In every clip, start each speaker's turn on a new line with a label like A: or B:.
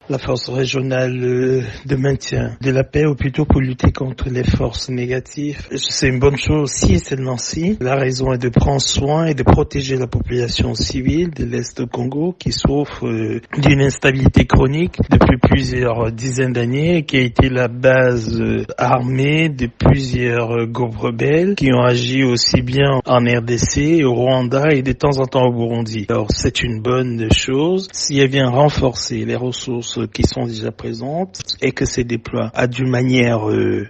A: La force régionale de maintien de la paix, ou plutôt pour lutter contre les forces négatives, c'est une bonne chose si et seulement si. La raison est de prendre soin et de protéger la population civile de l'Est du Congo qui souffre d'une instabilité chronique depuis plusieurs dizaines d'années et qui a été la base armée de plusieurs groupes rebelles qui ont agi aussi bien en RDC, au Rwanda et de temps en temps au Burundi. Alors c'est une bonne chose si elle vient renforcer les ressources qui sont déjà présentes et que se déploie d'une manière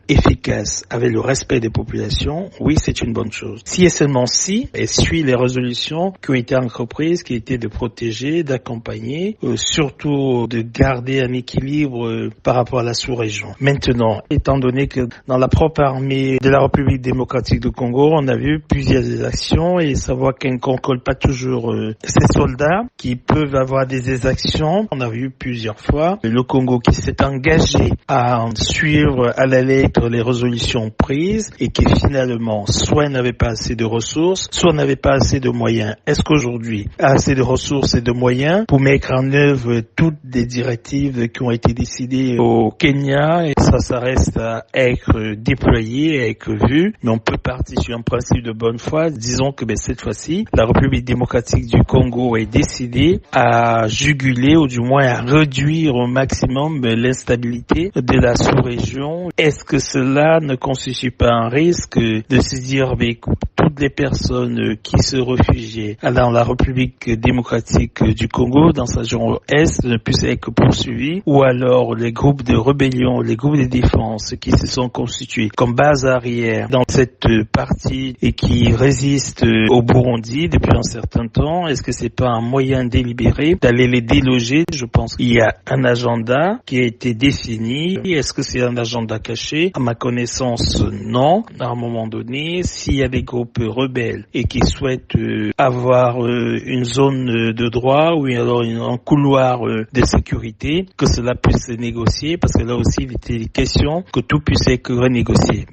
A: efficace avec le respect des populations. Oui, c'est une bonne chose. Si et seulement si elle suit les résolutions qui ont été entreprises, qui étaient de protéger, d'accompagner, surtout de garder un équilibre par rapport à la sous-région. Maintenant, étant donné que dans la propre armée de la République démocratique du Congo, on a vu plusieurs actions et savoir qu'on ne colle pas toujours ces soldats qui peuvent avoir des exactions. On a vu plusieurs fois le Congo qui s'est engagé à suivre à la lettre les résolutions prises et qui finalement soit n'avait pas assez de ressources, soit n'avait pas assez de moyens. Est-ce qu'aujourd'hui a assez de ressources et de moyens pour mettre en œuvre toutes les directives qui ont été décidées au Kenya? Et ça reste à être déployé, à être vu, mais on peut partir sur un principe de bonne foi. Disons que cette fois-ci, la République démocratique du Congo est décidée à juguler ou du moins à réduire au maximum l'instabilité de la sous-région. Est-ce que cela ne constitue pas un risque de se dire, écoute, toutes les personnes qui se réfugiaient dans la République démocratique du Congo, dans sa région Est, ne puissent être poursuivis, ou alors les groupes de rébellion, les groupes de défense qui se sont constitués comme base arrière dans cette partie et qui résistent au Burundi depuis un certain temps, est-ce que c'est pas un moyen délibéré d'aller les déloger? Je pense qu'il y a un agenda qui a été défini. Est-ce que c'est un agenda caché? À ma connaissance, non. À un moment donné, s'il y a des groupes rebelles et qui souhaitent avoir une zone de droit ou alors un couloir de sécurité, que cela puisse se négocier, parce que là aussi, il était question que tout puisse être renégocié.